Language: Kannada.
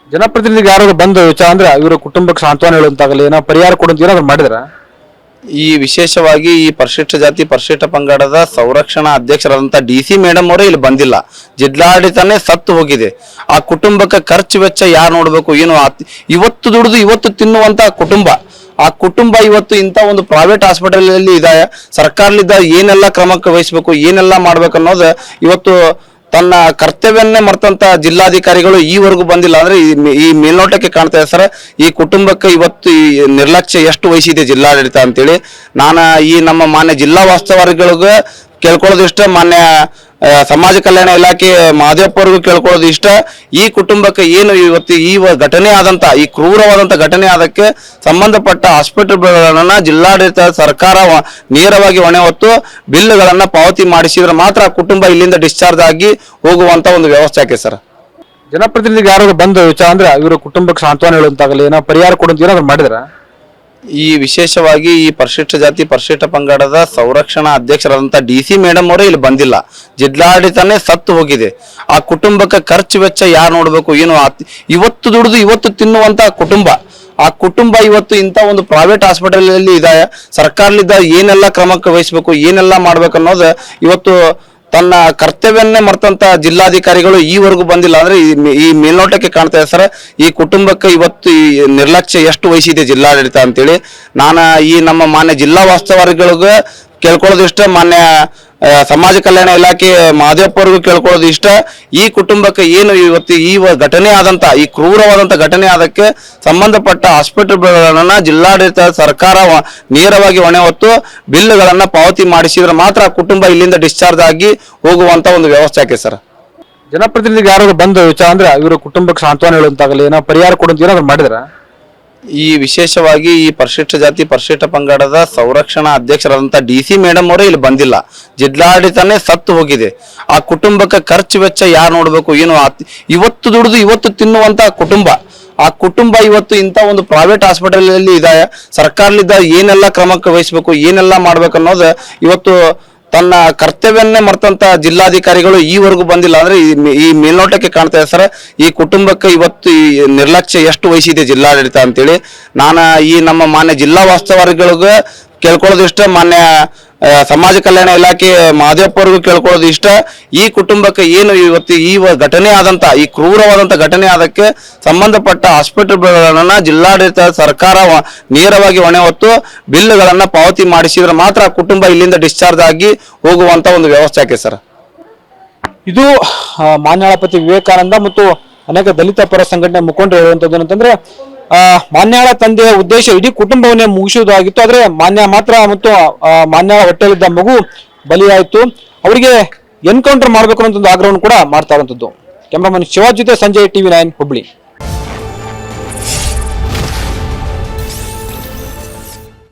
ಜನಪ್ರತಿನಿಧಿಗೆ ಯಾರು ಬಂದು ವಿಚಾರ ಅಂದ್ರೆ ಇವರ ಕುಟುಂಬಕ್ಕೆ ಸಾಂತ್ವನ ಹೇಳುವಂತಾಗಲಿ ಏನೋ ಪರಿಹಾರ ಕೊಡುವಂತ ಏನಾದ್ರು ಮಾಡಿದ್ರ? ಈ ವಿಶೇಷವಾಗಿ ಈ ಪರಿಶಿಷ್ಟ ಜಾತಿ ಪರಿಶಿಷ್ಟ ಪಂಗಡದ ಸಂರಕ್ಷಣಾ ಅಧ್ಯಕ್ಷರಾದಂಥ DC ಮೇಡಮ್ ಅವರೇ ಇಲ್ಲಿ ಬಂದಿಲ್ಲ. ಜಿಲ್ಲಾಡಳಿತನೇ ಸತ್ತು ಹೋಗಿದೆ. ಆ ಕುಟುಂಬಕ್ಕೆ ಖರ್ಚು ವೆಚ್ಚ ಯಾರು ನೋಡಬೇಕು ಏನು? ಇವತ್ತು ದುಡಿದು ಇವತ್ತು ತಿನ್ನುವಂತ ಕುಟುಂಬ, ಆ ಕುಟುಂಬ ಇವತ್ತು ಇಂಥ ಒಂದು ಪ್ರೈವೇಟ್ ಹಾಸ್ಪಿಟಲ್ ಅಲ್ಲಿ ಇದೆ. ಸರ್ಕಾರದಿಂದ ಏನೆಲ್ಲ ಕ್ರಮಕ್ಕೆ ವಹಿಸಬೇಕು, ಏನೆಲ್ಲ ಮಾಡ್ಬೇಕು ಅನ್ನೋದು ಇವತ್ತು ತನ್ನ ಕರ್ತವ್ಯವನ್ನೇ ಮರ್ತಂತ ಜಿಲ್ಲಾಧಿಕಾರಿಗಳು ಈವರೆಗೂ ಬಂದಿಲ್ಲ. ಅಂದ್ರೆ ಈ ಮೇಲ್ನೋಟಕ್ಕೆ ಕಾಣ್ತಾ ಇದೆ ಸರ್, ಈ ಕುಟುಂಬಕ್ಕೆ ಇವತ್ತು ಈ ನಿರ್ಲಕ್ಷ್ಯ ಎಷ್ಟು ವಹಿಸಿದೆ ಜಿಲ್ಲಾಡಳಿತ ಅಂತೇಳಿ ನಾನು ಈ ನಮ್ಮ ಮಾನ್ಯ ಜಿಲ್ಲಾ ವಾಸ್ತವರಿಗಳಿಗೆ ಕೇಳ್ಕೊಳ್ಳೋದು ಇಷ್ಟ, ಮಾನ್ಯ ಸಮಾಜ ಕಲ್ಯಾಣ ಇಲಾಖೆ ಮಹದೇವಪ್ಪ ಅವ್ರಿಗೂ ಕೇಳ್ಕೊಳ್ಳೋದು ಇಷ್ಟ. ಈ ಕುಟುಂಬಕ್ಕೆ ಏನು ಇವತ್ತು ಈ ಘಟನೆ ಆದಂತ ಈ ಕ್ರೂರವಾದಂತ ಘಟನೆ ಆದಕ್ಕೆ ಸಂಬಂಧಪಟ್ಟ ಹಾಸ್ಪಿಟಲ್ಗಳನ್ನ ಜಿಲ್ಲಾಡಳಿತ ಸರ್ಕಾರ ನೇರವಾಗಿ ಹೊಣೆ ಹೊತ್ತು ಬಿಲ್ಗಳನ್ನ ಪಾವತಿ ಮಾಡಿಸಿದ್ರೆ ಮಾತ್ರ ಕುಟುಂಬ ಇಲ್ಲಿಂದ ಡಿಸ್ಚಾರ್ಜ್ ಆಗಿ ಹೋಗುವಂತ ಒಂದು ವ್ಯವಸ್ಥೆ ಆಗಿದೆ ಸರ್. ಜನಪ್ರತಿನಿಧಿಗೆ ಯಾರು ಬಂದು ವಿಚಾರ ಅಂದ್ರೆ ಇವರ ಕುಟುಂಬಕ್ಕೆ ಸಾಂತ್ವನ ಹೇಳುವಂತಾಗಲಿ ಏನೋ ಪರಿಹಾರ ಕೊಡುವಂತ ಏನಾದ್ರು ಮಾಡಿದ್ರ? ಈ ವಿಶೇಷವಾಗಿ ಈ ಪರಿಶಿಷ್ಟ ಜಾತಿ ಪರಿಶಿಷ್ಟ ಪಂಗಡದ ಸಂರಕ್ಷಣಾ ಅಧ್ಯಕ್ಷರಾದಂಥ DC ಮೇಡಮ್ ಅವರೇ ಇಲ್ಲಿ ಬಂದಿಲ್ಲ. ಜಿಲ್ಲಾಡಳಿತನೇ ಸತ್ತು ಹೋಗಿದೆ. ಆ ಕುಟುಂಬಕ್ಕೆ ಖರ್ಚು ವೆಚ್ಚ ಯಾರು ನೋಡಬೇಕು ಏನು? ಇವತ್ತು ದುಡಿದು ಇವತ್ತು ತಿನ್ನುವಂತ ಕುಟುಂಬ, ಆ ಕುಟುಂಬ ಇವತ್ತು ಇಂಥ ಒಂದು ಪ್ರೈವೇಟ್ ಹಾಸ್ಪಿಟಲ್ ಅಲ್ಲಿ ಇದೆ. ಸರ್ಕಾರದಿಂದ ಏನೆಲ್ಲ ಕ್ರಮಕ್ಕೆ ವಹಿಸಬೇಕು, ಏನೆಲ್ಲ ಮಾಡ್ಬೇಕು ಅನ್ನೋದು ಇವತ್ತು ತನ್ನ ಕರ್ತವ್ಯವನ್ನೇ ಮರ್ತಂತ ಜಿಲ್ಲಾಧಿಕಾರಿಗಳು ಈವರೆಗೂ ಬಂದಿಲ್ಲ. ಅಂದ್ರೆ ಈ ಮೇಲ್ನೋಟಕ್ಕೆ ಕಾಣ್ತಾ ಇದೆ ಸರ್, ಈ ಕುಟುಂಬಕ್ಕೆ ಇವತ್ತು ಈ ನಿರ್ಲಕ್ಷ್ಯ ಎಷ್ಟು ವಹಿಸಿದೆ ಜಿಲ್ಲಾಡಳಿತ ಅಂತೇಳಿ ನಾನು ಈ ನಮ್ಮ ಮಾನ್ಯ ಜಿಲ್ಲಾ ವಾಸ್ತವರಿಗಳಿಗೆ ಕೇಳ್ಕೊಳ್ಳೋದು ಇಷ್ಟ, ಮಾನ್ಯ ಸಮಾಜ ಕಲ್ಯಾಣ ಇಲಾಖೆ ಮಹದೇವಪ್ಪ ಅವ್ರಿಗೂ ಕೇಳ್ಕೊಳ್ಳೋದು ಇಷ್ಟ. ಈ ಕುಟುಂಬಕ್ಕೆ ಏನು ಇವತ್ತು ಈ ಘಟನೆ ಆದಂತ ಈ ಕ್ರೂರವಾದಂತ ಘಟನೆ ಆದಕ್ಕೆ ಸಂಬಂಧಪಟ್ಟ ಹಾಸ್ಪಿಟಲ್ಗಳನ್ನ ಜಿಲ್ಲಾಡಳಿತ ಸರ್ಕಾರ ನೇರವಾಗಿ ಹೊಣೆ ಹೊತ್ತು ಬಿಲ್ಗಳನ್ನ ಪಾವತಿ ಮಾಡಿಸಿದ್ರೆ ಮಾತ್ರ ಕುಟುಂಬ ಇಲ್ಲಿಂದ ಡಿಸ್ಚಾರ್ಜ್ ಆಗಿ ಹೋಗುವಂತ ಒಂದು ವ್ಯವಸ್ಥೆ ಆಗಿದೆ ಸರ್. ಜನಪ್ರತಿನಿಧಿಗೆ ಯಾರು ಬಂದು ವಿಚಾರ ಅಂದ್ರೆ ಇವರ ಕುಟುಂಬಕ್ಕೆ ಸಾಂತ್ವನ ಹೇಳುವಂತಾಗಲಿ ಏನೋ ಪರಿಹಾರ ಕೊಡುವಂತ ಏನಾದ್ರು ಮಾಡಿದ್ರ? ಈ ವಿಶೇಷವಾಗಿ ಈ ಪರಿಶಿಷ್ಟ ಜಾತಿ ಪರಿಶಿಷ್ಟ ಪಂಗಡದ ಸಂರಕ್ಷಣಾ ಅಧ್ಯಕ್ಷರಾದಂಥ DC ಮೇಡಮ್ ಅವರೇ ಇಲ್ಲಿ ಬಂದಿಲ್ಲ. ಜಿಲ್ಲಾಡಳಿತನೇ ಸತ್ತು ಹೋಗಿದೆ. ಆ ಕುಟುಂಬಕ್ಕೆ ಖರ್ಚು ವೆಚ್ಚ ಯಾರು ನೋಡಬೇಕು ಏನು? ಇವತ್ತು ದುಡಿದು ಇವತ್ತು ತಿನ್ನುವಂತ ಕುಟುಂಬ, ಆ ಕುಟುಂಬ ಇವತ್ತು ಇಂಥ ಒಂದು ಪ್ರೈವೇಟ್ ಹಾಸ್ಪಿಟಲ್ ಅಲ್ಲಿ ಇದೆ. ಸರ್ಕಾರದಿಂದ ಏನೆಲ್ಲ ಕ್ರಮಕ್ಕೆ ವಹಿಸಬೇಕು, ಏನೆಲ್ಲ ಮಾಡ್ಬೇಕು ಅನ್ನೋದು ಇವತ್ತು ತನ್ನ ಕರ್ತವ್ಯವನ್ನೇ ಮರ್ತಂತ ಜಿಲ್ಲಾಧಿಕಾರಿಗಳು ಈವರೆಗೂ ಬಂದಿಲ್ಲ. ಅಂದ್ರೆ ಈ ಮೇಲ್ನೋಟಕ್ಕೆ ಕಾಣ್ತಾ ಇದೆ ಸರ್, ಈ ಕುಟುಂಬಕ್ಕೆ ಇವತ್ತು ಈ ನಿರ್ಲಕ್ಷ್ಯ ಎಷ್ಟು ವಹಿಸಿದೆ ಜಿಲ್ಲಾಡಳಿತ ಅಂತೇಳಿ ನಾನು ಈ ನಮ್ಮ ಮಾನ್ಯ ಜಿಲ್ಲಾ ವಾಸ್ತವರಿಗಳಿಗೆ ಕೇಳ್ಕೊಳ್ಳೋದು ಇಷ್ಟ, ಮಾನ್ಯ ಸಮಾಜ ಕಲ್ಯಾಣ ಇಲಾಖೆ ಮಹದೇವಪ್ಪ ಅವ್ರಿಗೂ ಕೇಳ್ಕೊಳ್ಳೋದು ಇಷ್ಟ. ಈ ಕುಟುಂಬಕ್ಕೆ ಏನು ಇವತ್ತು ಈ ಘಟನೆ ಆದಂತ ಈ ಕ್ರೂರವಾದಂತ ಘಟನೆ ಆದಕ್ಕೆ ಸಂಬಂಧಪಟ್ಟ ಹಾಸ್ಪಿಟಲ್ಗಳನ್ನ ಜಿಲ್ಲಾಡಳಿತ ಸರ್ಕಾರ ನೇರವಾಗಿ ಹೊಣೆ ಹೊತ್ತು ಬಿಲ್ಗಳನ್ನ ಪಾವತಿ ಮಾಡಿಸಿದ್ರೆ ಮಾತ್ರ ಕುಟುಂಬ ಇಲ್ಲಿಂದ ಡಿಸ್ಚಾರ್ಜ್ ಆಗಿ ಹೋಗುವಂತ ಒಂದು ವ್ಯವಸ್ಥೆ ಆಗಿದೆ ಸರ್. ಇದು ಮಾನ್ಯಾಳಪತಿ ವಿವೇಕಾನಂದ ಮತ್ತು ಅನೇಕ ದಲಿತ ಪರ ಸಂಘಟನೆ ಮುಖಂಡರು ಹೇಳುವಂತದ್ದು ಏನಂತಂದ್ರೆ ಮಾನ್ಯಾಳ ತಂದೆಯ ಉದ್ದೇಶ ಇಡೀ ಕುಟುಂಬವನ್ನೇ ಮುಗಿಸುವುದಾಗಿತ್ತು. ಆದ್ರೆ ಮಾನ್ಯ ಮಾತ್ರ ಮತ್ತು ಮಾನ್ಯಾಳ ಹೊಟ್ಟೆಯಲ್ಲಿದ್ದ ಮಗು ಬಲಿಯಾಯಿತು. ಅವರಿಗೆ ಎನ್ಕೌಂಟರ್ ಮಾಡ್ಬೇಕು ಅನ್ನೋ ಒಂದು ಆಗ್ರಹವನ್ನು ಕೂಡ ಮಾಡ್ತಾ ಇರುವಂತದ್ದು. ಕ್ಯಾಮರಾಮನ್ ಶಿವಾಜ್ ಜೊತೆ ಸಂಜಯ್ TV9 ಹುಬ್ಳಿ.